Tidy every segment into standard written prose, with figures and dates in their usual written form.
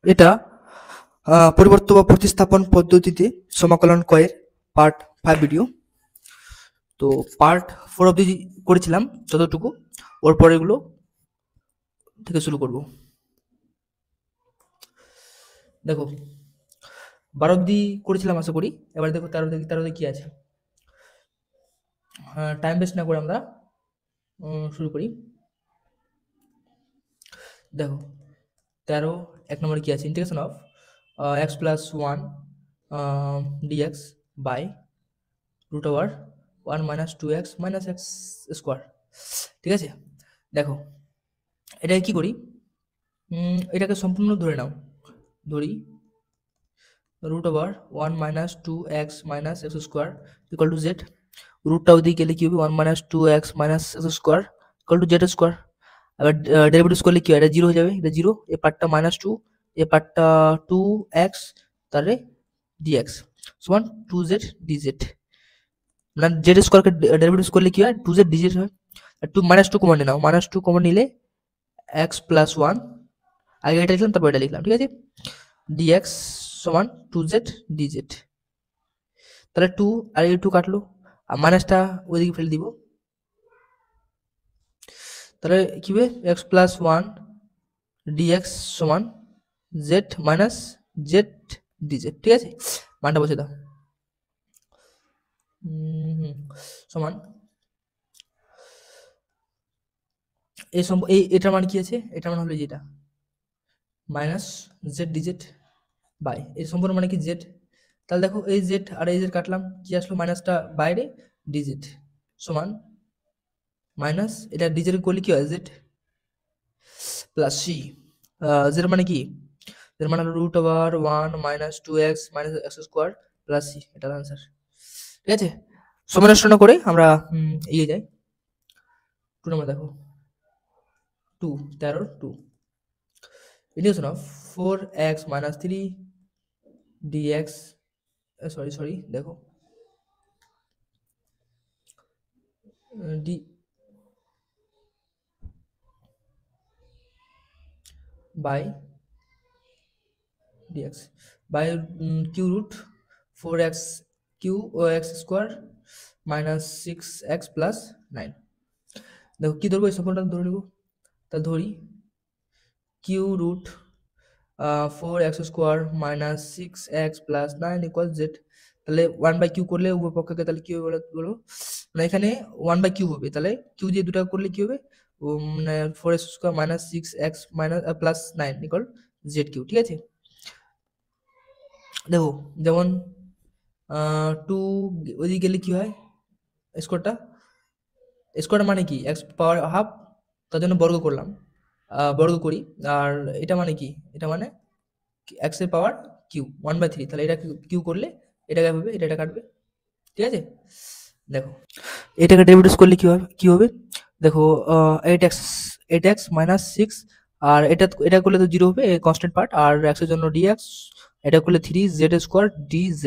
এটা পরিবর্তন বা প্রতিস্থাপন পদ্ধতিতে সমাকলন কয়ের পার্ট 5 ভিডিও। তো পার্ট 4 অবধি করেছিলাম যতটুকু, ওর পরেগুলো থেকে শুরু করব। দেখো 12 অবধি করেছিলাম আশা করি। এবার দেখো 13 কি আছে। টাইম ওয়েস্ট না করে আমরা শুরু করি। দেখো 13 এক নম্বরে কি আছে, integration of x plus 1 dx by root over 1 minus 2x minus x square. ঠিক আছে, দেখো এটা কি করি, এটাকে সম্পূর্ণ ধরে নাও, ধরি root over 1 minus 2x minus x square equal to Z. রুটটা ওদিকে গেলে কি হবে, 1 minus 2x minus x square equal to Z square. আবার ডেরিভেটিভস করলে কি হয়, এটা জিরো হয়ে যাবে, এটা জিরো, এ পার্টটা মাইনাস 2, এ পার্টটা 2x, তাহলে dx সমান 2z dz। মানে জেড স্কোয়ারকে ডেরিভেটিভস করলে কি হয়, 2z dz হয়। আর 2 মাইনাস 2 কমন নাও, মাইনাস 2 কমন নিলে x প্লাস 1, আগে এটা লিখলাম তারপর এটা লিখলাম, ঠিক আছে, dx সমান 2z dz। তাহলে 2 আর এই 2 কাটলো, আর মাইনাসটা ওইদিকে ফেলে দিব, তাহলে কি হবে x প্লাস 1 dx সমান z মাইনাস z dz। ঠিক আছে, মানটা বসে দাও, সমান এই এটার মান কি আছে, এটার মান হলো যেটা মাইনাস জেড ডিজেড বাই এই সম্পূর্ণ মানে কি জেড। তাহলে দেখো এই জেড আর এই জেড কাটলাম, কি আসলো, মাইনাসটা বাইরে, ডিজেড সমান মাইনাস, এটা ডিজেড করলে কি হয়, জেড প্লাস সি। জেড মানে কি, জেড মানে হলো root over 1 minus 2x minus x square plus C, এটার আনসার। ঠিক আছে, সময় নষ্ট না করে আমরা এগিয়ে যাই। 2 নম্বর দেখো, 2 13 2 integration of 4x minus 3 dx, sorry দেখো D by dx by cube root 4x cube ও x square minus 6x plus 9। দেখো কি ধরবো, এই সম্পূর্ণটা ধরে নেবো, তা ধরি cube root 4x square minus 6x plus 9 equal Z. তাহলে 1 বাই কিউ করলে উভয় পক্ষকে তাহলে কি হবে বলো, মানে এখানে 1 বাই কিউ হবে, তাহলে কিউ দিয়ে দুটা করলে কি হবে, মানে 4x square minus 6x minus plus 9 equal Z cube. ঠিক আছে, দেখো যেমন 2 ওইদিকে গেলে কি হয়, স্কোয়ারটা মানে কি এক্স পাওয়ার হাফ, তার জন্য বর্গ করলাম, বর্গ করি। আর এটা মানে কি, এটা মানে এক্স এর পাওয়ার কিউ 1/3, তাহলে এটা কিউ করলে এটা হবে, এটা কাটবে। ঠিক আছে, দেখো এটাকে ডেরিভেটিভস করলে কি হবে, দেখো 8x মাইনাস 6, আর এটা করলে তো জিরো হবে, কনস্ট্যান্ট পার্ট, আর এক্স এর জন্য dx, এটা করলে 3z স্কোয়ার dz।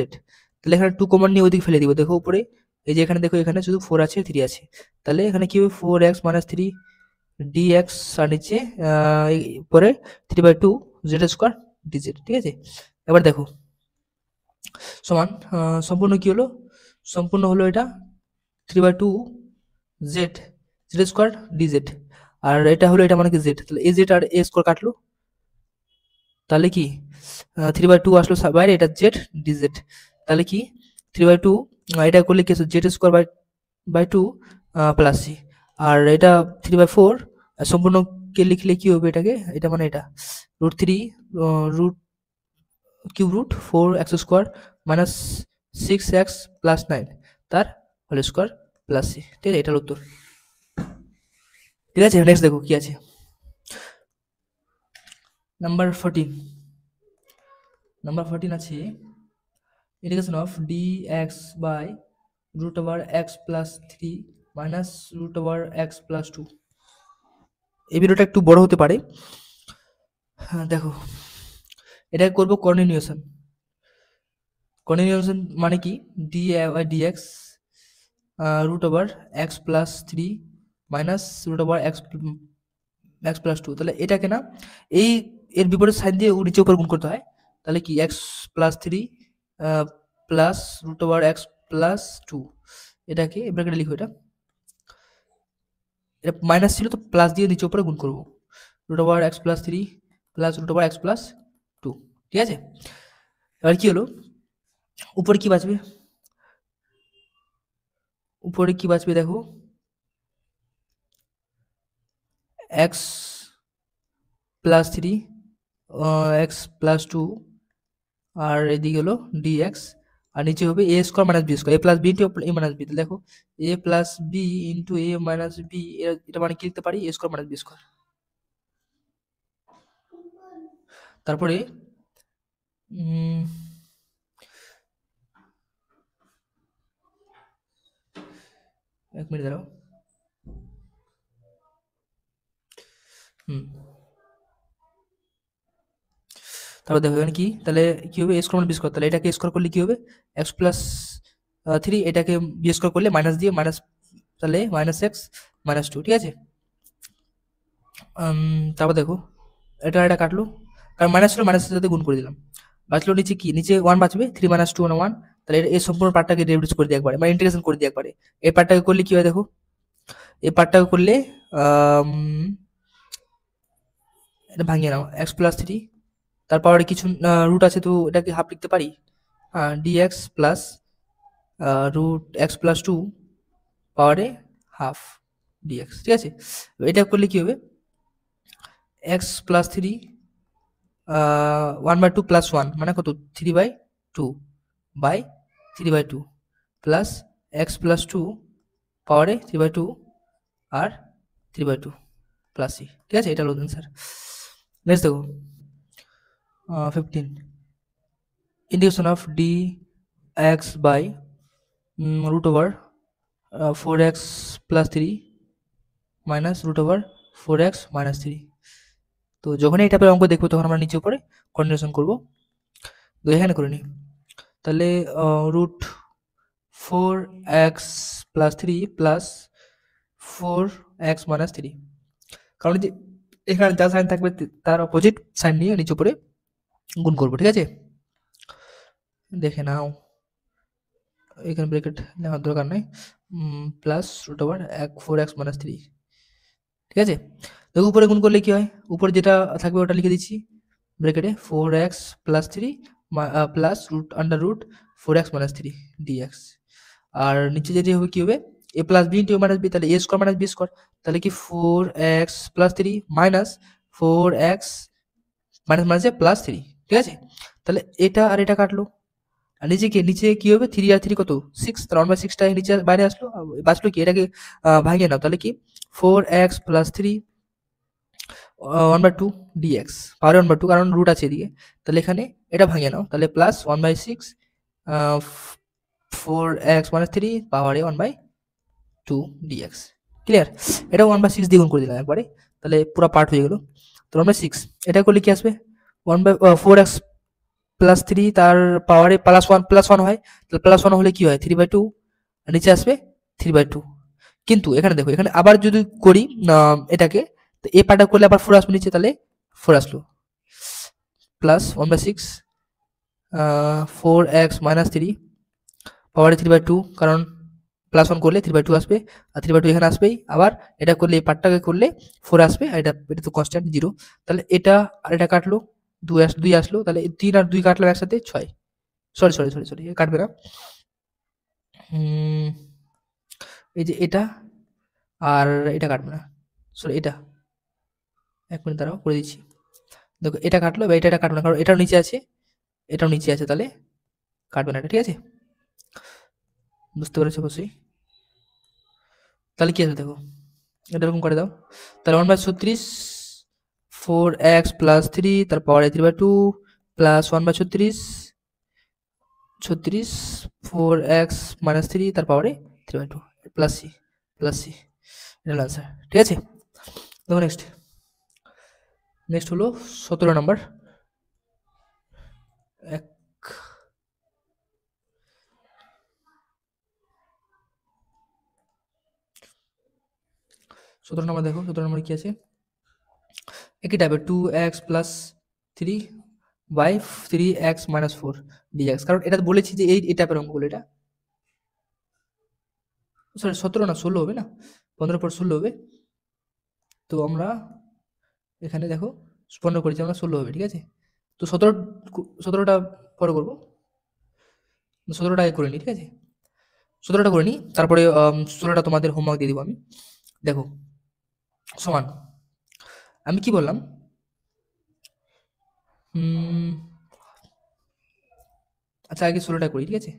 তাহলে এখানে 2 কমন নিয়ে ওইদিকে ফেলে দিব, দেখো উপরে এই যে এখানে দেখো, এখানে শুধু 4 আছে 3 আছে, তাহলে এখানে কি হবে 4x মাইনাস 3 dx, আর নিচে পরে 3/2 z স্কোয়ার dz। ঠিক আছে, এবার দেখো সমান সম্পূর্ণ কি হলো, সম্পূর্ণ হলো এটা 3/2 জেড স্কোয়ার ডিজেড, আর এটা হলো, এটা মানে কি জেড, তাহলে A Z R A square কাটলো, তাহলে কি 3/2 আসলো বাইরে, এটা জেড ডিজেড, তাহলে কি 3/2 এটা করলে কি Z square by 2 plus c, আর এটা 3/4 সম্পূর্ণ কে লিখলে কি হবে, এটাকে এটা মানে এটা √3 root cube root 4x square minus 6x plus 9 তার হোল স্কোয়ার প্লাস সি। ঠিক আছে, এটার উত্তর। ঠিক আছে, নেক্সট দেখো কি আছে, নাম্বার 14 আছে integration of dx by root over x plus 3 minus root over x plus 2। এই ভিডিওটা একটু বড় হতে পারে, হ্যাঁ দেখো এটা করব কন্টিনিউশন মানে কি, dx root over x plus 3 minus root over x plus 2, তাহলে এটাকে না এই এর বিপরীত সাইন দিয়ে নিচে উপর গুণ করতে হয়, তাহলে কি x plus three plus root over x plus two, এটাকে ব্র্যাকেটে লিখো, এটা মাইনাস ছিল তো প্লাস দিয়ে নিচে উপরে গুণ করবো, root over x plus three plus root over x plus two. ঠিক আছে, এবার কি হলো, উপরে কি বাঁচবে, উপরে কি বাঁচবে দেখো, x plus three x plus two, আর এদিকে হলো ডিএক্স, আর নিচে হবে a square minus b square, a plus b into a minus b. দেখো a plus b into a minus b, এটা মানে কি লিখতে পারি, a square minus b square. তারপরে এক মিনিট দাঁড়াও, তারপর দেখো এখানে কি, তাহলে কি হবে, a square minus b square, তাহলে এটাকে স্কোয়ার করলে কি হবে, এক্স প্লাস থ্রি, এটাকে বি স্কোয়ার করলে মাইনাস দিয়ে মাইনাস, তাহলে মাইনাস এক্স মাইনাস টু। ঠিক আছে, তারপর দেখো এটা কাটলো, কারণ মাইনাস ছিল মাইনাসের সাথে গুণ করে দিলাম, বাঁচলো নিচে কি, নিচে ওয়ান বাঁচবে, থ্রি মাইনাস টু ওয়ান, তাহলে এই সম্পূর্ণ পার্টটাকে ডেরিভেটিভ করে দিয়ে একবারে, মানে ইন্টিগ্রেশন করে দিয়ে একবারে। এই পার্টটাকে করলে কি হয় দেখো, এই পার্টটাকে করলে এটা ভাঙিয়ে নাও, এক্স প্লাস থ্রি, তারপর কিছু রুট আছে তো এটাকে হাফ লিখতে পারি, dx plus root x plus two পাওয়ারে হাফ ডিএক্স। ঠিক আছে, এটা করলে কি হবে, x plus three one by two plus one মানে কত, three by two by three by two plus x plus two পাওয়ারে থ্রি বাই টু আর three by two plus c. ঠিক আছে, এটা হলো অ্যান্সার। নেক্সট দেখো 15 integration of d x by root over 4x plus three minus root over 4x minus three. তো যখন এই টাইপের অঙ্ক দেখবো তখন আমরা নিচে উপরে কন্টিনিউশন করবো, তো এখানে করে নিই, তাহলে root 4x plus three plus 4x minus three, কারণ যে এখানে যা সাইন থাকবে তার অপোজিট সাইন নিয়ে নিচে উপরে গুণ করবো। ঠিক আছে, দেখে নাও, এখানে ব্র্যাকেট নেওয়ার দরকার নেই, plus root over 4x minus three. ঠিক আছে, দেখো উপরে গুণ করলে কি হয়, উপরে যেটা থাকবে ওটা লিখে দিচ্ছি ব্র্যাকেটে, 4x plus three plus root under root 4x minus three dx, আর নিচে যেটি হবে কি হবে, a plus b into a minus b, তাহলে a square minus b square, তাহলে কি 4x plus three minus 4x minus মাইনাসে প্লাস থ্রি। ঠিক আছে, তাহলে এটা আর এটা কাটলো, আর নিচে কি হবে, থ্রি আর থ্রি কত, সিক্স, তাহলে ওয়ান বাই সিক্সটা নিচে বাইরে আসলো, বাঁচলো কি, এটাকে ভাঙিয়ে নাও, তাহলে কি 4x plus three one by two dx power one by two, কারণ রুট আছে এদিকে, তাহলে এখানে এটা ভাঙিয়ে নাও, তাহলে plus one by six 4x minus three পাওয়ারে one by two dx. Clear, এটা ওয়ান বাই সিক্স দিয়ে গুণ করে দিলাম একবারে, তাহলে পুরো পার্ট হয়ে গেল। তো ওয়ান বাই সিক্স এটা করলে কি আসবে, one by 4x plus three তার পাওয়ারে প্লাস ওয়ান হয়, তাহলে প্লাস ওয়ান হলে কি হয়, থ্রি বাই টু, নিচে আসবে থ্রি বাই টু। কিন্তু এখানে দেখো, এখানে আবার যদি করি এটাকে, তো এই পার্টটা করলে আবার ফোর আসবে নিচে, তাহলে ফোর আসলো, plus one by six 4x minus three পাওয়ারে থ্রি বাই টু, কারণ প্লাস ওয়ান করলে থ্রি বাই টু আসবে, আর থ্রি বাই টু এখানে আসবেই, আবার এটা করলে এই পার্টটাকে করলে ফোর আসবে, আর এটা তো কনস্ট্যান্ট জিরো, তাহলে এটা আর এটা কাটলো, দুই আসলো, তাহলে তিন আর দুই কাটলাম একসাথে ছয়, সরি সরি সরি সরি কাটবে না, এই যে এটা আর এটা কাটবে না, সরি এটা, এক মিনিট দাঁড়াও করে দিচ্ছি, দেখো এটা কাটলো, এবার এটা কাটবে না, কারণ এটাও নিচে আছে, এটাও নিচে আছে, তাহলে কাটবে না এটা। ঠিক আছে, বুঝতে পেরেছো অবশ্যই, তাহলে কি আছে দেখো, এটা এরকম করে দাও, তাহলে ওয়ান বাই ছত্রিশ 4x প্লাস থ্রি তার পাওয়ারে three by two plus one by ছত্রিশ 4x মাইনাস থ্রি তার পাওয়ারে three by two plus C, এটা হলো আনসার। ঠিক আছে, দেখো নেক্সট হলো 17 নম্বর, এক 17 নম্বর দেখো, 17 নম্বর কি আছে, একই টাইপের 2x প্লাস 3/3x - 4 dx, কারণ এটা বলেছি যে এই টাইপের অঙ্কগুলো, এটা সরি 17 না 16 হবে না, 15 পর 16 হবে। তো আমরা এখানে দেখো 15 করেছি আমরা, 16 হবে, ঠিক আছে। তো 17টা পরে করবো, 17টা আগে করে নিই, ঠিক আছে। 17টা করে নিই, তারপরে 16টা তোমাদের হোমওয়ার্ক দিয়ে দিব আমি। দেখো সমান, আমি কি বললাম, আচ্ছা আগে 16টা করি, ঠিক আছে,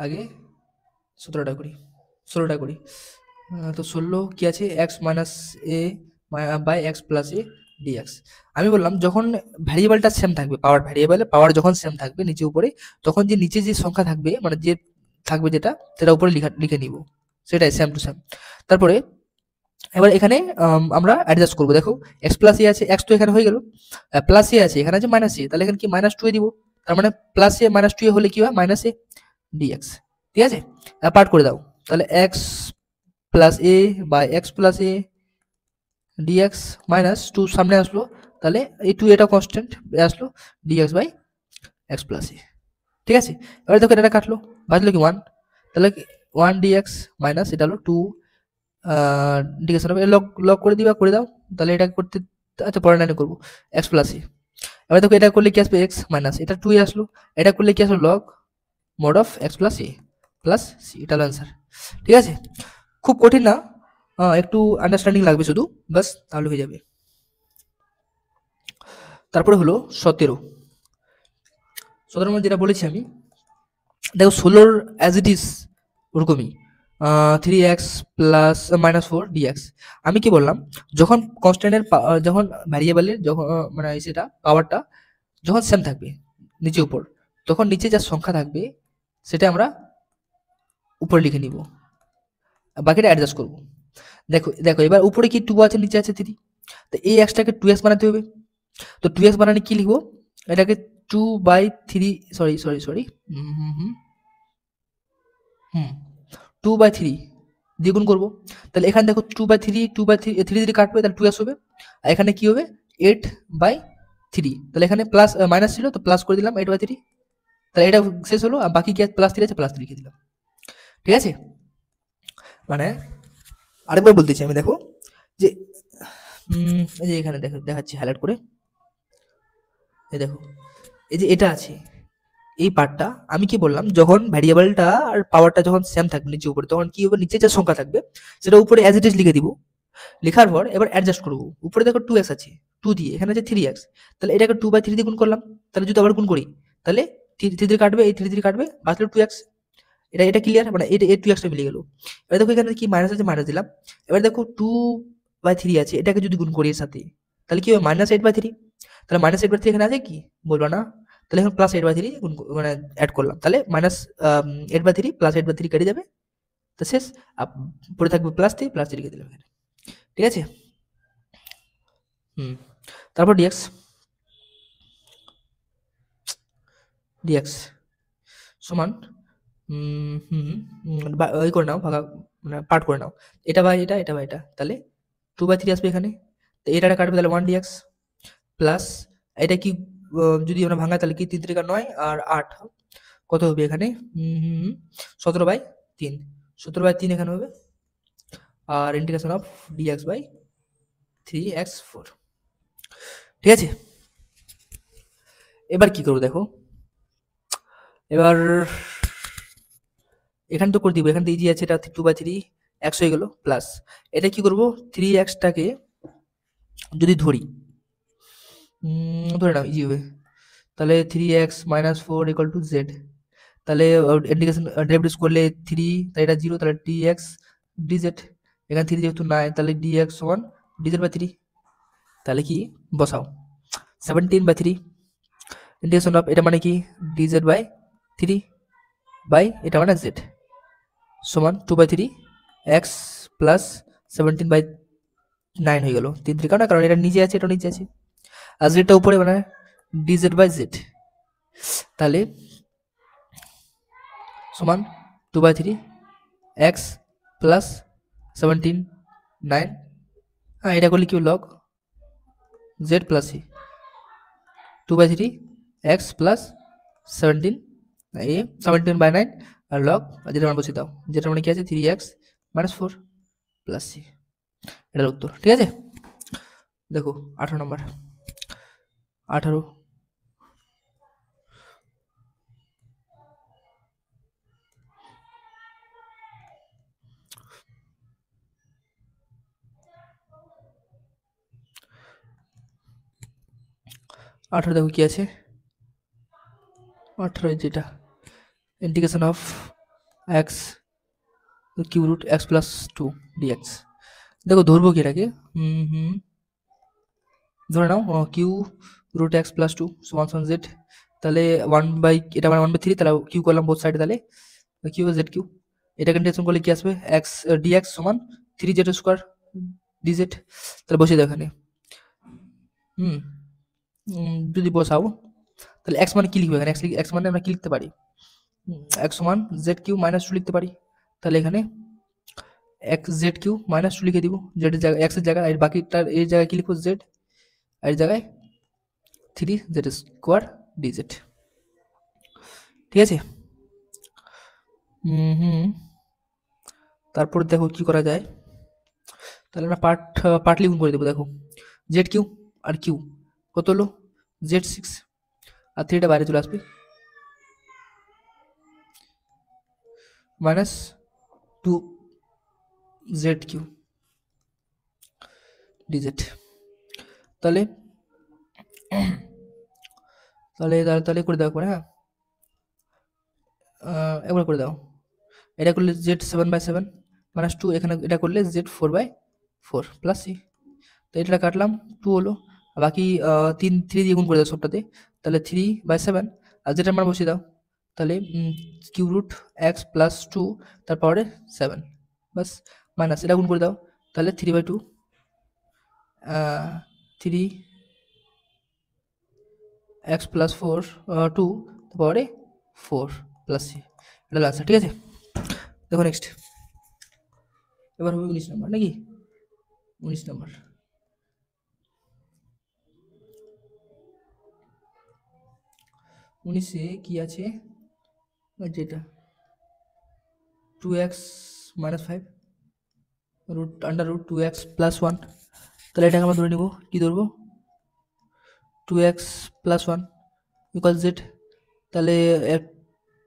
আগে 17টা করি, 16টা করি। তো 16 কি আছে, x minus A by x plus A dx. আমি বললাম যখন ভ্যারিয়েবলটা সেম থাকবে, পাওয়ার ভ্যারিয়েবলে পাওয়ার যখন সেম থাকবে নিচে উপরে, তখন যে নিচে যে সংখ্যা থাকবে, মানে যে থাকবে যেটা, সেটা উপরে লিখে নিব, সেটাই সেম টু সেম। তারপরে এবার এখানে আমরা অ্যাডজাস্ট করবো। দেখো এক্স প্লাস এ আছে, এক্স তো এখানে হয়ে গেল, প্লাস এ আছে, এখানে আছে মাইনাস এ, তাহলে এখানে কি -2 এ দিব, তার মানে প্লাস এ -2 এ হলে কি হয়, মাইনাস এ ডিএক্স, ঠিক আছে। পার্ট করে দাও, তাহলে x plus A by x plus A dx minus 2 সামনে আসলো, তাহলে এই 2 এটা কনস্ট্যান্ট আসলো, dx by x plus A, ঠিক আছে। এবার দেখো এটা কাটলো, বাঁচলো কি 1, তাহলে 1 ডিএক্স মাইনাস এটা হলো 2 ডিএক্স হবে, লগ লগ করে দিবা, করে দাও, তাহলে এটা করতে, আচ্ছা পরে না করবো, এক্স প্লাস এ। এবার দেখো এটা করলে কি আসবে, এক্স মাইনাস এটা 2 এ আসলো, এটা করলে কি আসলো, log mod of x plus A plus C, এটা হলো অ্যান্সার, ঠিক আছে। খুব কঠিন না, একটু আন্ডারস্ট্যান্ডিং লাগবে শুধু, বাস তাহলে হয়ে যাবে। তারপরে হলো 17 মধ্যে যেটা বলেছি আমি, দেখো 16 অ্যাজ ইট ইজ ওরকমই 3x প্লাস -4 dx। আমি কি বললাম, যখন কনস্ট্যান্টের যখন ভ্যারিয়েবলের যখন মানে সেটা পাওয়ারটা যখন সেম থাকবে নিচে উপর, তখন নিচে যা সংখ্যা থাকবে সেটা আমরা উপরে লিখে নিব, বাকিটা অ্যাডজাস্ট করব। দেখো দেখো এবার উপরে কি 2 আছে, নিচে আছে 3, তো এই এক্সটাকে 2x বানাতে হবে। তো 2x বানানে কি লিখবো, এটাকে 2/3, সরি সরি সরি, হুম 2/3 দিয়ে গুণ করবো, তাহলে এখানে দেখো 2/3 3 কাটবে, তাহলে 2x হবে, আর এখানে কি হবে 8/3, তাহলে এখানে প্লাস মাইনাস ছিল তো প্লাস করে দিলাম 8/3, তাহলে এটা শেষ হলো, আর বাকি কি +3 আছে, +3 লিখে দিলাম, ঠিক আছে। মানে আরেকবার বলতেছি আমি, দেখো যে এই যে এখানে দেখো দেখাচ্ছি হাইলাইট করে, এই দেখো এই যে এটা আছে, এই পার্টটা আমি কি বললাম, যখন ভ্যারিয়েবলটা আর পাওয়ারটা যখন সেম থাকবে নিচে উপরে, তখন কি হবে, নিচে যে সংখ্যা থাকবে সেটা উপরে অ্যাজ ইট ইজ লিখে দিব, লেখার পর এবার অ্যাডজাস্ট করবো। উপরে দেখো 2x আছে, 2 দিয়ে, এখানে আছে 3x, তাহলে এটাকে 2/3 দিয়ে গুণ করলাম, তাহলে যদি আবার গুণ করি, তাহলে 3 কাটবে, এই 3 কাটবে, বাঁচলো 2x, এটা এটা ক্লিয়ার, মানে এটা 2x টা মিলে গেল। এবার দেখো এখানে কি মাইনাস আছে, মাইনাস দিলাম। এবার দেখো 2/3 আছে, এটাকে যদি গুণ করি এর সাথে, তাহলে কি হবে, -8/3, তাহলে -8/3 এখানে আছে কি, বলবা না, তাহলে এখন +8/3 গুণ মানে অ্যাড করলাম, তাহলে -8/3 +8/3 কেটে যাবে, তো শেষ, পরে থাকবে +3 +3 লিখে দিলাম এখানে, ঠিক আছে। তারপর dx সমান ওই করে নাও, ভাগা মানে পার্ট করে নাও, এটা বাই এটা, এটা বাই এটা, তাহলে 2/3 আসবে এখানে, তো এটা কাটবে, তাহলে 1 dx প্লাস এটা কি যদি আমরা ভাঙা, তাহলে কি 3 × 9 আর 8 কত হবে এখানে, 17/3, 17/3 এখানে হবে, আর integration of dx by 3x4, ঠিক আছে। এবার কি করবো দেখো, এবার এখানে তো করে দিব, এখানে তো ইজি আছে, এটা 2/3 x হয়ে গেল, প্লাস এটা কি করব, 3x টাকে যদি ধরি, ধরে নাও ইজি হবে, তাহলে 3x - 4 = z, তাহলে ইন্টিগ্রেশন ডেরিভেটিভ করলে 3, তাহলে এটা 0, তাহলে dx dz, এখানে 3 যেহেতু নাই, তাহলে dx সমান dz/3, তাহলে কি বসাও 17/3 ইন্টিগ্রেশন অফ, এটা মানে কি dz/3 বাই এটা মানে z সমান 2/3 x প্লাস 17/9 হয়ে গেল, 3 কারণ কারণ এটা নিচে আছে, এটা নিচে আছে, আর জেডটা উপরে, মানে dz/z, তাহলে সমান 2/3 x প্লাস 17/9, হ্যাঁ এটা করলে কি log Z plus C 2/3 x plus 17 A 17/9 আর লগ যেটা মান বসিয়ে দাও, যেটা মানে কি আছে 3x - 4 প্লাস সি, এটার উত্তর। ঠিক আছে, দেখো 18 নম্বর। 18 18 দেখো কি আছে, 18 যেটা integration of x cube root x plus 2 dx. দেখো ধরবো কি এটাকে, ধরে নাও কিউ রুট এক্স প্লাস 2 সমান সমান জেড, তাহলে 1 বাই এটা মানে 1/3, তাহলে কিউ করলাম বোথ সাইডে, তাহলে কিউ জেড কিউ, এটাকে ইন্টিগ্রেশন করলে কি আসবে এক্স ডিএক্স সমান 3z স্কোয়ার ডিজেড, তাহলে বসিয়ে দাও এখানে। যদি বসাও তাহলে এক্স মানে কি লিখবে এখানে, এক্স মানে আমরা কি লিখতে পারি, এক্স সমান জেড কিউ মাইনাস 2 লিখতে পারি, তাহলে এখানে এক্স জেড কিউ মাইনাস 2 লিখে দিব, জেড এর জায়গায় এক্স এর জায়গায়, আর বাকিটার এই জায়গায় কি লিখবো জেড, আর এই জায়গায় 3z স্কোয়ার ডিজেড। ঠিক আছে, তারপর দেখো কি করা যায়, তাহলে আমরা পার্টলি গুণ করে দেবো। দেখো জেড কিউ আর কিউ কত হলো জেড 6, আর 3টা বাইরে চলে আসবে, -2z কিউ ডিজেড। তাহলে তাহলে তাহলে করে দাও একবার, হ্যাঁ একবার করে দাও, এটা করলে জেড 7/7 -2, এখানে এটা করলে জেড 4/4 প্লাস সি, তো এটা কাটলাম 2 হলো, আর বাকি 3 দিয়ে গুণ করে দাও সবটাতে, তাহলে 3/7, আর যেটা মান বসিয়ে দাও, তাহলে কিউ রুট এক্স প্লাস 2 তার পাওয়ারে 7 বাস, মাইনাস এটা গুণ করে দাও, তাহলে 3/2 3x প্লাস 4 2 তার পাওয়ারে 4 প্লাস সি, এটা আনসার। ঠিক আছে, দেখো নেক্সট, এবার হবে 19 নম্বর নাকি, 19 নম্বর। 19-এ কি আছে, যেটা 2x - 5 root under root 2x plus 1, তাহলে এটাকে আমরা ধরে নিব, কি ধরবো 2x প্লাস 1 ইকুয়াল জেড, তাহলে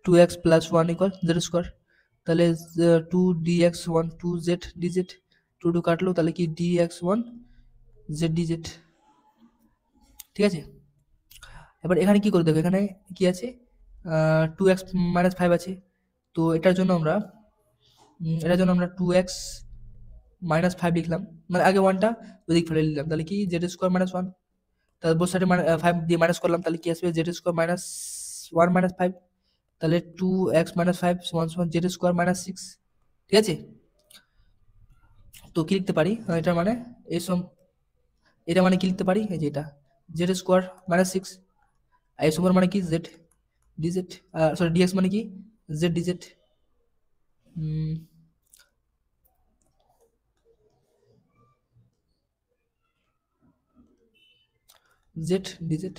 2x plus 1 equal Z square, তাহলে 2dx1 2z dz, 2 কাটলো, তাহলে কি dx1 z dz। ঠিক আছে, এবার এখানে কি করে দেখো, এখানে কি আছে 2x - 5 আছে, তো এটার জন্য আমরা 2x - 5 লিখলাম, মানে আগে 1টা ওদিক ফেলে লিখলাম, তাহলে কি জেড স্কোয়ার -1, তাহলে বোথ সাইডে 5 দিয়ে মাইনাস করলাম, তাহলে কি আসবে জেড স্কোয়ার -1 - 5, তাহলে 2x - 5 সমান সমান জেড স্কোয়ার -6। ঠিক আছে, তো কি লিখতে পারি, এটা মানে এটা মানে কি লিখতে পারি, এই যে এটা জেড স্কোয়ার -6, আর এই সময় মানে কি জেড ডিজেড, সরি ডিএক্স মানে কি জেড ডিজেড, জেড ডিজেড,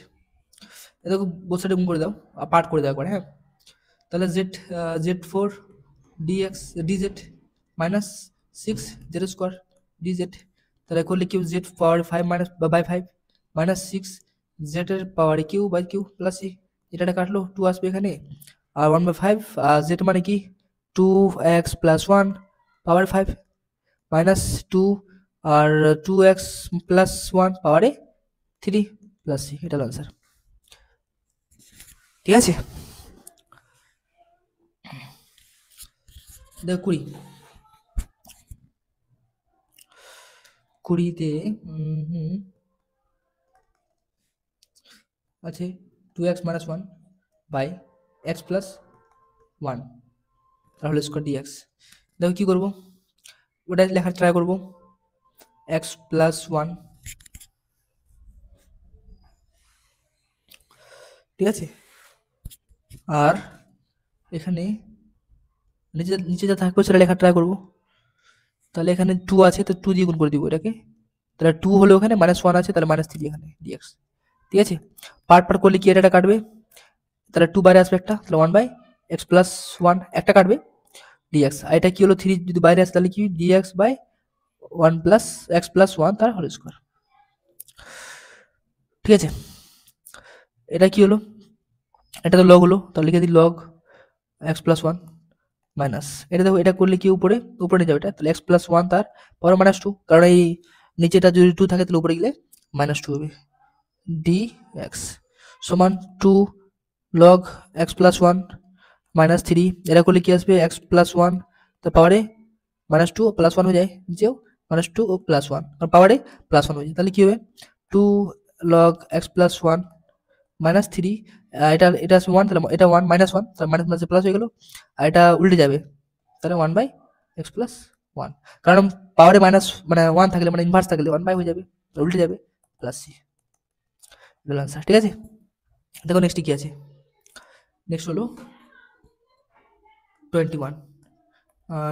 দেখো বোথ সাইডে গুণ করে দাও, পার্ট করে দাও একবার, হ্যাঁ, তাহলে z4 dx dz -6 Z square dz, তাহলে করলে কিউ জেড পাওয়ার 5 বাই 5 -6 জেড এর power cube by cube plus C, এটা কাটলো 2 আসবে এখানে, আর 1/5, আর জেড মানে কি 2x প্লাস 1 পাওয়ার 5 -2 আর 2x প্লাস 1 পাওয়ারে 3 প্লাস সি, এটা আনসার। ঠিক আছে, দেখো 20-তে আছে 2x - 1 বাই x প্লাস 1 তাহলে স্কোয়ার ডিএক্স। দেখো কি করবো, ওটা লেখার ট্রাই করবো, x প্লাস 1, ঠিক আছে, আর এখানে নিচে যা থাকবে সেটা লেখার ট্রাই করবো, তাহলে এখানে 2 আছে, তো 2 দিয়ে গুণ করে দিব এটাকে, তাহলে 2 হলো ওখানে, -1 আছে, তাহলে -3 এখানে ডিএক্স। ঠিক আছে, পার্ট পার্ট করলে কি এটা কাটবে, তাহলে 2 বাইরে আসবে একটা, তাহলে 1/x+1 একটা কাটবে ডিএক্স। আর এটা কি হলো, 3 যদি বাইরে আসে তাহলে কি ডিএক্স বাই 1 প্লাস x+1 তার হোল স্কোয়ার। ঠিক আছে, এটা কি হলো, এটা তো লগ হলো, তাহলে লিখে দিই লগ x+1 মাইনাস, এটা দেখো এটা করলে কি উপরে উপরে নিয়ে যাবে এটা, তাহলে x+1 তার পাওয়ার -2, কারণ এই নিচেটা যদি 2 থাকে তাহলে উপরে গেলে -2 হবে, dx সমান 2 log x+1 -3, এটা করলে কি আসবে x+1 তার পাওয়ারে -2 +1 হয়ে যায়, নিচেও -2 ও +1 আর পাওয়ারে +1 হয়ে যায়, তাহলে কি হবে 2 log x+1 -3, এটা এটা আছে 1, তাহলে এটা 1 -1, তাহলে মাইনাস প্লাসে প্লাস হয়ে গেল, আর এটা উল্টে যাবে, তাহলে 1/x+1, কারণ পাওয়ারে মাইনাস মানে 1 থাকলে মানে ইনভার্স থাকলে 1 হয়ে যাবে, উল্টে যাবে প্লাস সি, এগুলো আনসার। ঠিক আছে, দেখো নেক্সট কি আছে, নেক্সট হলো 21,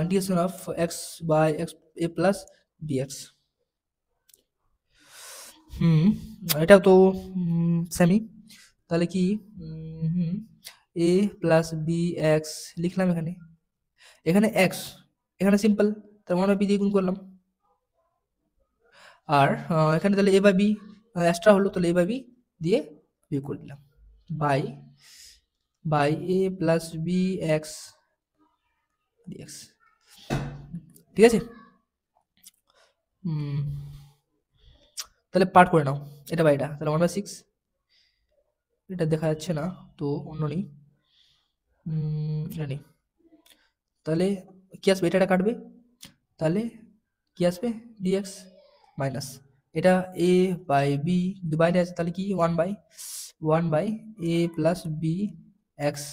integration of x by x a plus dx। এটাও তো সেমি, তাহলে কি a প্লাস বি এক্স লিখলাম এখানে, এখানে এক্স এখানে সিম্পল, তার মানে বি দিয়ে গুণ করলাম, আর এখানে তাহলে এ বাই বি এক্সট্রা হলো, তাহলে এ বাই বি দিয়ে বিয়োগ করে দিলাম by A plus B x dx. ঠিক আছে, তাহলে পার্ট করে নাও, এটা বাই এটা, তাহলে 1/6, এটা দেখা যাচ্ছে না তো অন্য নেই, এটা নেই, তাহলে কি আসবে, এটা কাটবে, তাহলে কি আসবে ডিএক্স মাইনাস, এটা এ বাই বি বাইরে আছে, তাহলে কি 1/1 এ প্লাস বি এক্স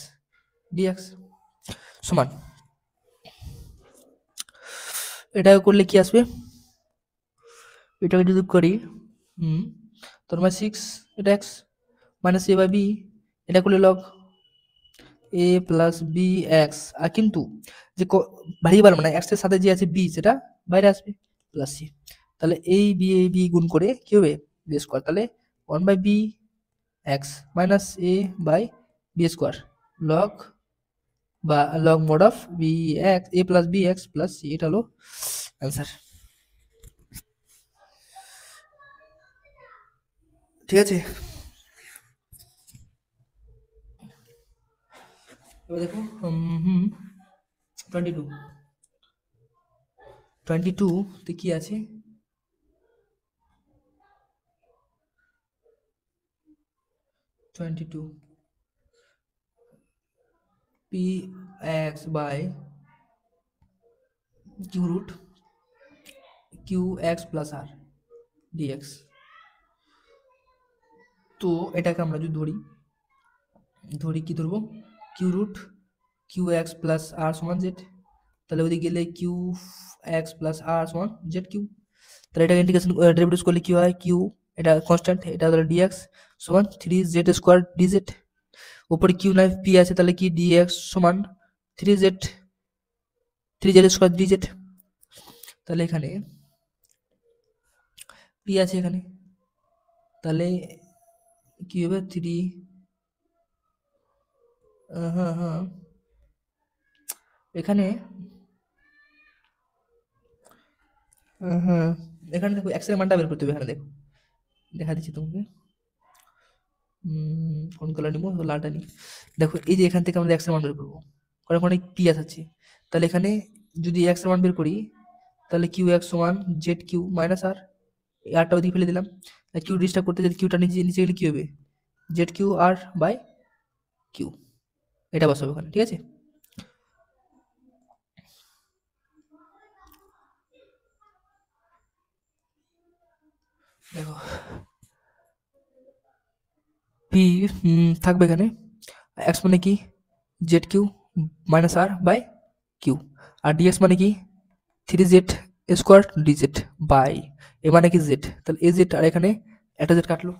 ডিএক্স সমান, এটা করলে কি আসবে, এটাকে যদি করি তোর 6 এটা x minus A by B, এটা করলে log A plus B x, আর কিন্তু যে ভ্যারিয়েবল মানে এক্স এর সাথে যে আছে বি সেটা বাইরে আসবে প্লাস সি, তাহলে এই বি গুণ করে কি হবে বি স্কোয়ার, তাহলে 1/b x minus A by b square log বা log mod of b x a plus B x plus C, এটা হলো অ্যান্সার। ঠিক আছে, এবার দেখো 22 তে কি আছে, p x by cube root Q x plus r d x. তো এটাকে আমরা যদি ধরি কি ধরবো, cube root Q x plus r সমান জেড, তাহলে ওদিকে গেলে কিউ এক্স প্লাস আর সমান জেড কিউ, তাহলে এটাকে ইন্টিগ্রেশন ডেরিভেটিভ করলে কি হয়, কিউ এটা কনস্ট্যান্ট, এটা তাহলে ডিএক্স সমান 3z স্কোয়ার ডিজেড, উপরে কিউ নাই পি আছে, তাহলে কি ডিএক্স সমান 3z স্কোয়ার ডিজেড, তাহলে এখানে পি আছে এখানে, তাহলে কি হবে 3 হ্যাঁ এখানে হ্যাঁ এখানে দেখো এক্স এর মানটা বের করতে হবে, এখানে দেখো দেখা দিচ্ছি তোমাকে, কোন কালার নিবো, লালটা নিই, দেখো এই যে এখান থেকে আমরা এক্স এর মান বের করবো, কারণ ওখানে পি আছে, তাহলে এখানে যদি এক্স এর মান বের করি তাহলে কিউ এক্স সমান জেড কিউ মাইনাস আর, আরটা ওদিকে ফেলে দিলাম, কিউ ডিস্টার্ব করতে যদি কিউটা নিচে নিচে গেলে কি হবে Z cube R by Q, এটা বসাবো ওখানে। ঠিক আছে, দেখো পি থাকবে এখানে, এক্স মানে কি Z cube minus R by Q, আর ডিএক্স মানে কি 3z স্কোয়ার ডিজেড বাই এ মানে কি জেড, তাহলে এ জেড আর এখানে একটা জেড কাটলো,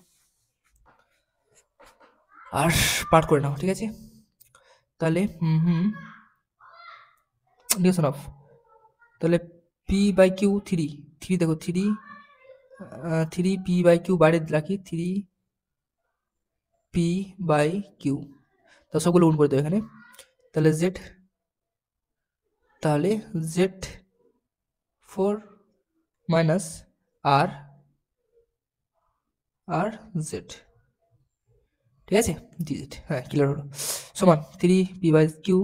আর পার্ট করে নাও। ঠিক আছে, তাহলে ডিভিশন অফ, তাহলে পি বাই কিউ 3 দেখো 3 থ্রি পি বাই কিউ বাইরে রাখি, থ্রি পি বাই কিউ, তো সবগুলো গুণ করে দেবো এখানে। তাহলে জেড, তাহলে জেড ফোর মাইনাস আর আর জেড, ঠিক আছে, ডি জেড, হ্যাঁ ক্লিয়ার হলো, সমান থ্রি পি বাই কিউ,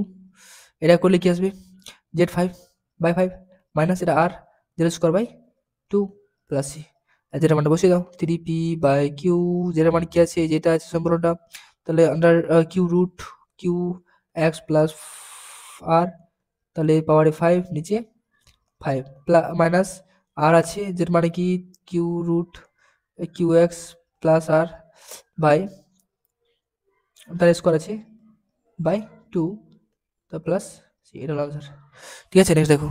এটা করলে কি আসবে, z five by five minus এটা আর z square by two plus c, যেটা মানে বসিয়ে দাও, থ্রি পি বাই কিউ, যেটা মানে কি আছে, যেটা আছে সম্পূর্ণটা, তাহলে under cube root Q x plus r, তাহলে পাওয়ারে ফাইভ, নিচে ফাইভ মাইনাস আর আছে, যেটা মানে কি cube root Q x plus R by, তার স্কোয়ার আছে বাই টু, তা প্লাস এটা হলো আনসার। ঠিক আছে, নেক্সট দেখো,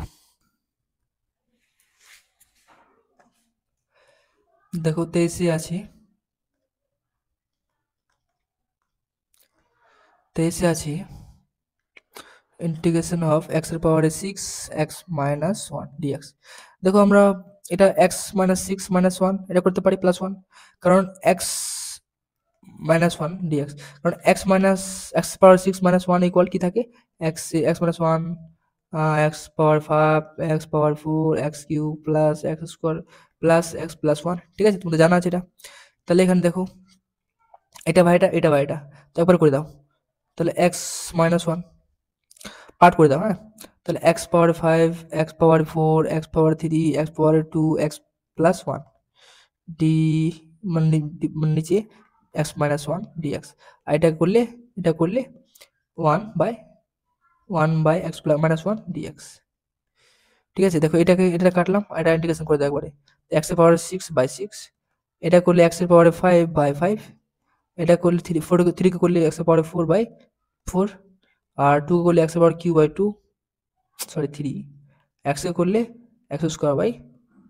দেখো 23 আছে, 23 আছে ইন্টিগ্রেশন অফ এক্স এর পাওয়ারে six x minus one dx. দেখো আমরা এটা x minus six minus one এটা করতে পারি প্লাস ওয়ান, কারণ এক্স মাইনাস ওয়ান ডিএক্স, কারণ x minus x power six minus one equal কি থাকে, x x minus one, x power five x power four x cube plus x square plus x plus one, ঠিক আছে, তোমাদের জানা আছে এটা। তাহলে এখানে দেখো এটা বা এটা, এটা বা এটা, তো একবার করে দাও, তাহলে এক্স মাইনাস ওয়ান পার্ট করে দাও, হ্যাঁ, তাহলে x power five x power four x power three x power two x plus one D, মানে নিচে এক্স মাইনাস ওয়ান ডিএক্স, আর এটা করলে one by x minus one dx, ঠিক আছে। দেখো এটা কাটলাম, এটা ইন্টিগ্রেশন করে দেওয়া একবারে, এক্স এর পাওয়ার সিক্স বাই সিক্স, এটা করলে এক্স এর পাওয়ারে ফাইভ বাই ফাইভ, এটা করলে থ্রিকে করলে এক্স এর পাওয়ারে ফোর বাই ফোর, আর টু করলে এক্স এর power cube by two, sorry three, এক্সকে করলে x square by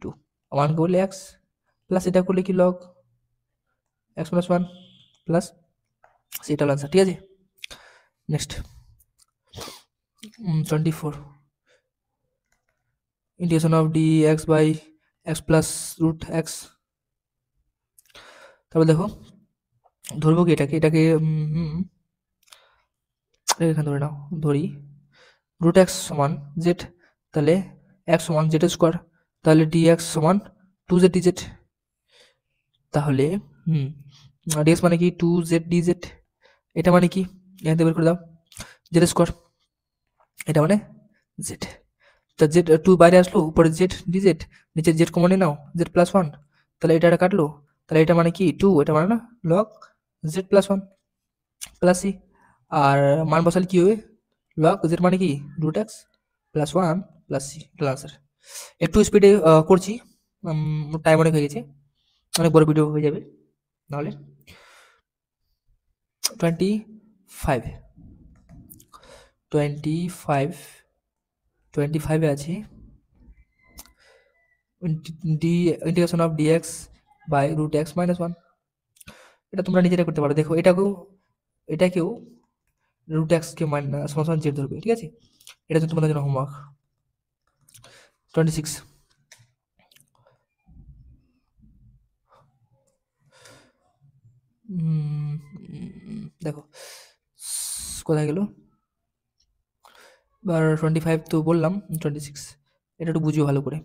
two, one করলে এক্স প্লাস এটা করলে কি log x plus one plus সেটা আনসার, ঠিক আছে। Next 24 integration of d x by x plus root x, তারপর দেখো ধরবো কি এটাকে এখানে ধরে নাও, ধরি রুট এক্স সমান জেড, তাহলে এক্স সমান জেড স্কোয়ার, তাহলে ডি এক্স সমান টু জেড ডি জেড, তাহলে ডিএক্স মানে কি টু জেড ডি জেড, এটা মানে কি এখান থেকে বের করে দাও, জেড স্কোয়ার, এটা মানে জেড, তা জেড টু বাইরে আসলো, উপরে জেড ডি জেড, নিচে জেড কমনে নাও জেড প্লাস ওয়ান, তাহলে এটা কাটলো, তাহলে এটা মানে কি টু, এটা মানে না log Z plus one plus c, আর মান বসালে কি হবে, লগ জেড মানে কি root x plus one plus C, এটা আনসার। একটু স্পিডে করছি, টাইম অনেক হয়ে গেছে, অনেক বড় ভিডিও হয়ে যাবে নাহলে। 25 25 25 আছে D integration of dx by root x minus one, এটা তোমরা নিজেরা করতে পারো, দেখো এটাকেও রুট এক্সকে সমান জেড ধরবে, ঠিক আছে, এটা তো তোমাদের জন্য হোমওয়ার্ক। 26 দেখো কোথায় গেল, আর 25 তো বললাম, 26 এটা একটু বুঝিও ভালো করে,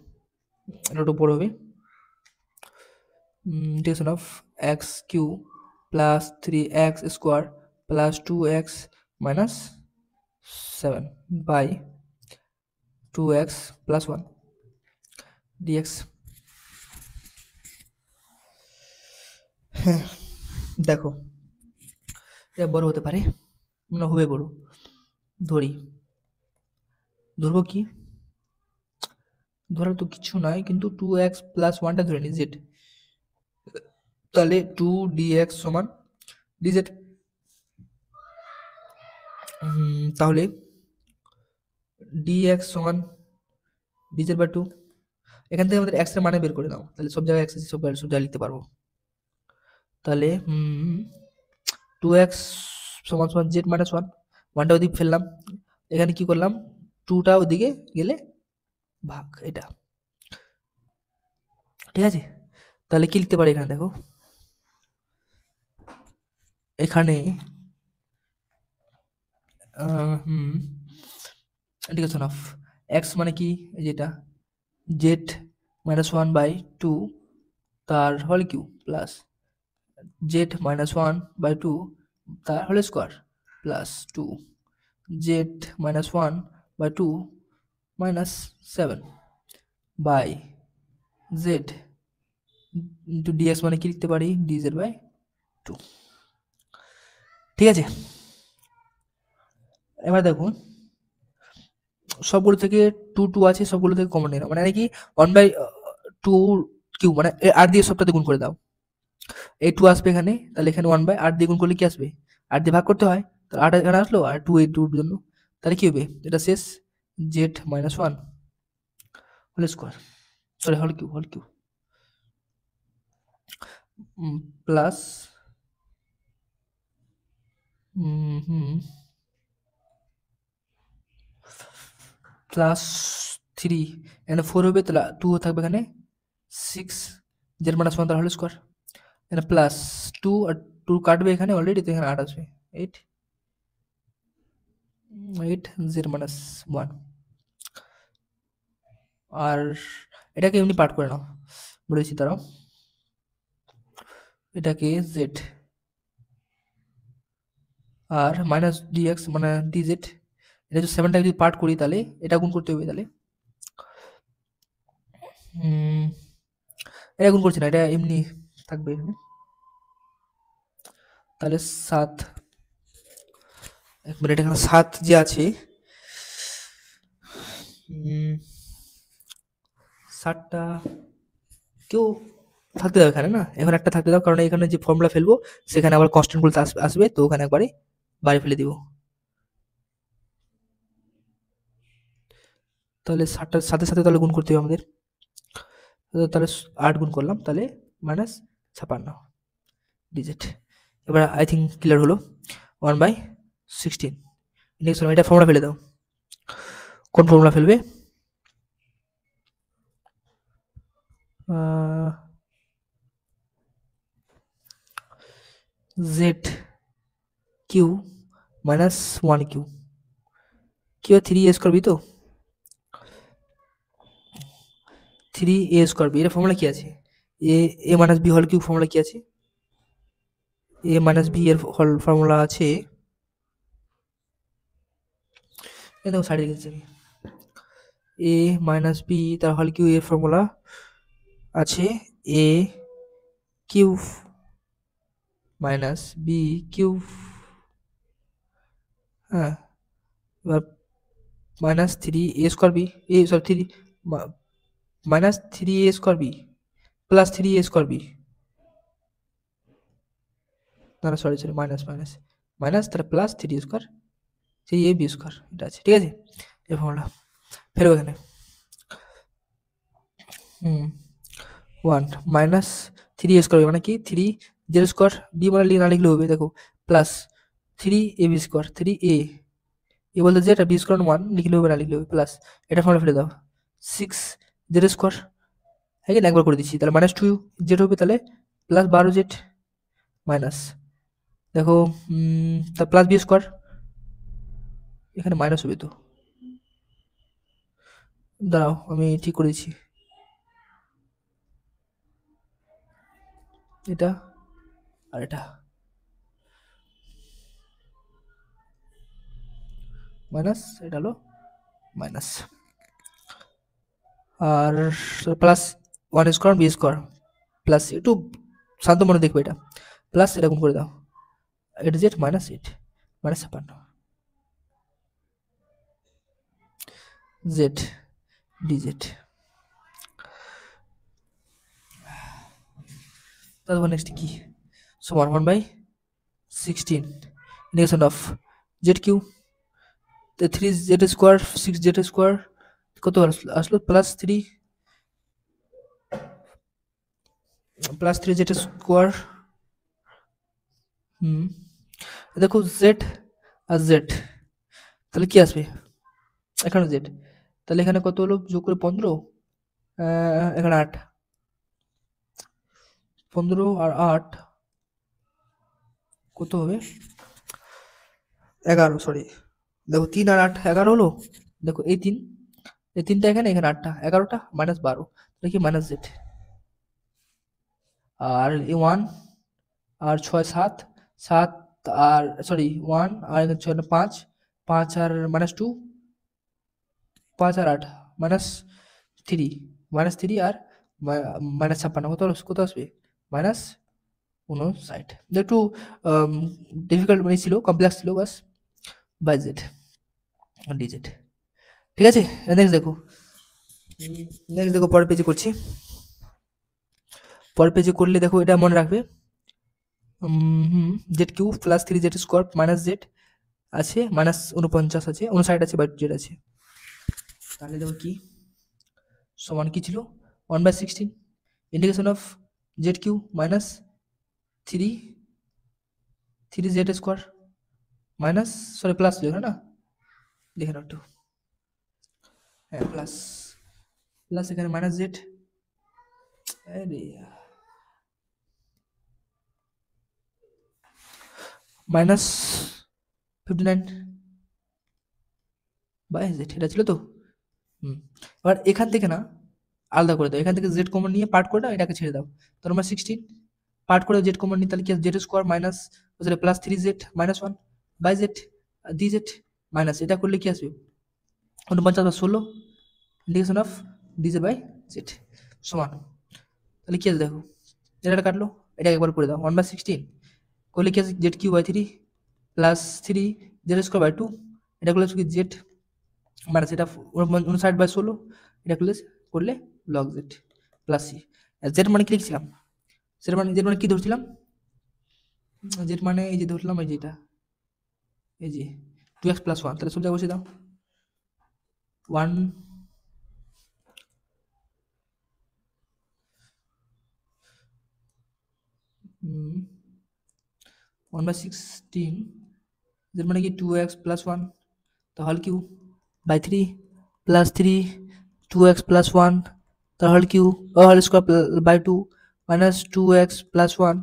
এটা একটু বড় হবে, integration of x cube plus three x square plus two x minus seven by two x plus one dx. হ্যাঁ দেখো এটা বড় হতে পারে, মানে হবে বড়, ধরবো কি, ধরার তো কিছু নাই, কিন্তু টু এক্স প্লাস ওয়ানটা ধরে নি জেড, তাহলে টু ডিএক্স সমান ডিজেড, তাহলে ডিএক্স সমান ডিজেড বাই টু, এখান থেকে আমাদের এক্স এর মানে বের করে দাও, তাহলে সব জায়গায় এক্স আছে, সব জায়গায় লিখতে পারবো, তাহলে টু এক্স সমান সমান জেড মাইনাস ওয়ান, ওয়ানটা ওদিকে ফেললাম, এখানে কি করলাম টুটা ওদিকে গেলে ভাগ, এটা ঠিক আছে, তাহলে কি লিখতে পারি এখানে দেখো, এখানে ইন্টিগ্রেশন অফ এক্স মানে কি, যেটা জেড -1/2 তার হোল কিউ প্লাস জেড -1/2 তার whole square plus 2 Z -1/2 -7 by Z into dx মানে কি লিখতে পারি dz/2। ঠিক আছে, এবার দেখুন সবগুলো থেকে 2 2 আছে, সবগুলো থেকে কমন নিলাম, মানে কি 1/2 কিউ মানে আর দিয়ে সবটাতে গুণ করে দাও, এই 2 আসবে এখানে, তাহলে এখানে 1/8 দিয়ে গুণ করলে কি আসবে, 8 দিয়ে ভাগ করতে হয়, তাহলে 8 এখানে আসলো আর 2 এই 2 এর জন্য, তাহলে কি হবে, এটা শেষ Z -1 whole square, sorry whole cube plus plus 3 এখানে 4 হবে, তাহলে 2 থাকবে এখানে 6 জেড -1 তার হোল স্কোয়ার, এখানে প্লাস 2 আর 2 কাটবে এখানে অলরেডি, তো এখানে 8 আসবে 8 জেড -1। আর এটাকে এমনি পার্ট করে নাও, বলেছি তারাও, এটাকে জেড আর মাইনাস ডিএক্স মানে ডিজেড, এটা যদি 7টা যদি পার্ট করি তাহলে এটা গুণ করতে হবে, তাহলে এটা গুণ করছি না, এটা এমনি থাকবে এখানে, তাহলে 7 এক মিনিট, এখানে 7 যে আছে 7টা কেউ থাকতে দাও এখানে, না এখন একটা থাকতে দাও, কারণ এখানে যে ফর্মুলা ফেলবো সেখানে আবার কনস্ট্যান্ট গুলো আসবে, তো ওখানে একবারে বাইরে ফেলে দিব, তাহলে 7টার সাথে সাথে তাহলে গুণ করতে হবে আমাদের, তাহলে 8 গুণ করলাম, তাহলে -56 ডিজিট। এবার আই থিঙ্ক ক্লিয়ার হলো, 1/16। নেক্সট এটা ফর্মুলা ফেলে দাও, কোন ফর্মুলা ফেলবে, z cube -1 cube, cube 3a square b, তো 3a স্কোয়ার বি, এর ফর্মুলা কি আছে, a minus b whole cube, formula কি আছে, a মাইনাস বি এর ফর্মুলা আছে, এই দেখো সাইডে লিখেছি আমি, a মাইনাস বি তার হোল কিউ এর ফর্মুলা আছে a cube minus b cube, হ্যাঁ এবার -3a স্কোয়ার বি, এ sorry 3 -3a square b plus 3a square b, না না সরি মাইনাস তার প্লাস 3 স্কোয়ার 3ab স্কোয়ার, এটা আছে, ঠিক আছে এই ফর্মুলা ফেরো এখানে 1 -3a স্কোয়ার মানে কি 3 জেড স্কোয়ার, বি মানে না লিখলে হবে, দেখো প্লাস 3ab স্কোয়ার 3a, এ বলতে জেড আর বি স্কোয়ার 1 লিখলে হবে না লিখলে হবে, প্লাস এটা ফর্মুলা ফেলে দাও 6 জেড স্কোয়ার, হ্যাঁ একবার করে দিচ্ছি, তাহলে -2 জেড হবে, তাহলে +12 জেড মাইনাস, দেখো তা প্লাস বি স্কোয়ার, এখানে মাইনাস হবে, তো দাঁড়াও আমি ঠিক করে দিচ্ছি, এটা আর এটা মাইনাস, এটা হলো মাইনাস, আর plus 1 square b square plus, একটু শান্ত মনে দেখবে, এটা প্লাস এটা গুণ করে দাও, 8 জেড -8 -56 জেড ডিজেড, তারপর নেক্সট কি সমান 1/16 integration of Z cube, 3 Z square 6 Z square কত আসলো, +3 জেড স্কোয়ার, দেখো জেড আর জেড, তাহলে কি আসবে, এখানে জেড, তাহলে এখানে কত হলো যোগ করে 15, এখানে 8, 15 আর 8 কত হবে? 11, সরি। দেখো 3 আর 8 11 হলো। দেখো এই 3টা এখানে 8টা 11টা -12 দেখি মাইনাস জেড। আর এই 1 আর 6 7 7 আর সরি 1 আর 6 5 5 আর -2 5 আর 8 -3 -3 আর -56 কত আসবে? -59। একটু ডিফিকাল্ট মানে ছিল, কমপ্লেক্স ছিল বাস। By Z DZ. ঠিক আছে, নেক্সট দেখো পরের পেজে করছি। পরের পেজে করলে দেখো এটা মনে রাখবে, Z cube plus 3 Z square minus Z আছে, -49 আছে, 59 আছে, বাই জেড আছে। তাহলে দেখো কি সমান কি ছিল? 1/16 integration of Z cube minus 3 Z square minus, sorry plus ছিল না, দেখে নাও একটু। হ্যাঁ প্লাস এখানে মাইনাস জেড, -59 বাই জেড, এটা ছিল তো। এবার এখান থেকে না আলাদা করে দাও, এখান থেকে জেড কমন নিয়ে পার্ট করে দাও, এটাকে ছেড়ে দাও। তো আমরা 16 পার্ট করে জেড কমন নিই, তাহলে কি Z square minus plus 3 Z -1 by Z D Z minus, এটা করলে কি আসবে? 49/16 integration of D Z by Z সমান, তাহলে কি আছে দেখো, এটা কাটলো, এটা একবার করে দাও। 1/16 করলে কি আছে? Z cube by 3 plus 3 Z square by 2, এটা করলে কি জেড মাইনাস এটা 59/16, এটা করলে log Z plus C. Z মানে কি লিখছিলাম? জেড মানে কি ধরছিলাম? জেড মানে এই যে ধরলাম, এই যে এটা, এই যে 2x + 1, তাহলে সোজা বসে দাও 1 1/16, জেড মানে কি 2x + 1 তাহলে কিউ বাই 3 প্লাস 3 2x + 1 তাহলে cube whole square by 2 minus 2x + 1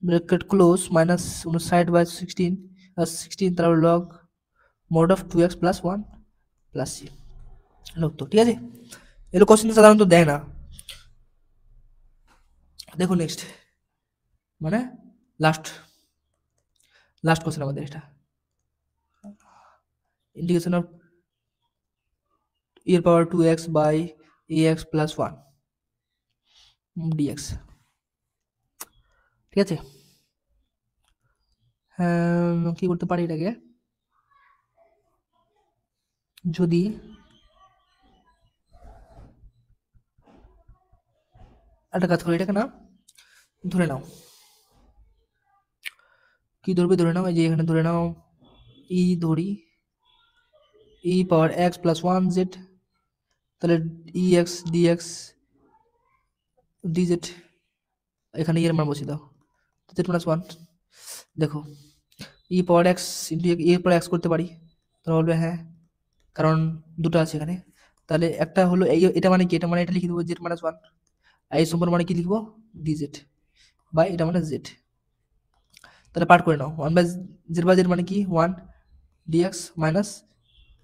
bracket close minus 59/16 আর 16 তাহলে log mod of 2x + 1 plus C. লোক তো ঠিক আছে, এগুলো কোশ্চেন সাধারণত দেয় না। দেখো নেক্সট, মানে লাস্ট কোশ্চেন আমাদের এটা, integration of e power 2x by ax + 1 dx। ঠিক আছে, কি করতে পারি এটাকে, যদি একটা কাজ করি, এটাকে না ধরে নাও, কি ধরবে? ধরে নাও এই যে এখানে ধরে নাও ই ধরি, e পাওয়ার x + 1 z, তাহলে ex dx dz, এখানে এর মান বসিয়ে দাও z - 1। দেখো e পাওয়ার x ইন্টু e পাওয়ার x করতে পারি, তোমরা বলবে হ্যাঁ, কারণ দুটো আছে এখানে। তাহলে একটা হলো এটা মানে কি, এটা মানে এটা লিখে দেবো z - 1, আর এই সম্পর্ক মানে কি লিখবো? dz বাই এটা মানে z। তাহলে পার্ট করে নাও, 1/z মানে কি 1 dx minus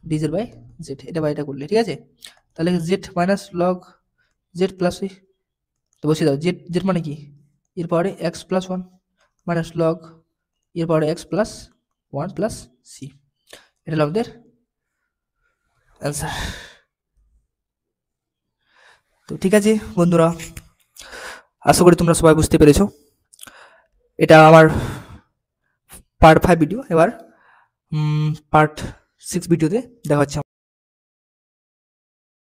dz by z, এটা বাই এটা করলে ঠিক আছে। তাহলে z minus log z plus তো বসিয়ে দাও, z মানে কি এর পাওয়ারে x + 1 মাইনাস লগ এর পাওয়ারে x + 1 প্লাস সি, এটা হলো আমাদের অ্যান্সার। তো ঠিক আছে বন্ধুরা, আশা করি তোমরা সবাই বুঝতে পেরেছো। এটা আমার পার্ট 5 ভিডিও, এবার পার্ট 6 ভিডিওতে দেখা হচ্ছে।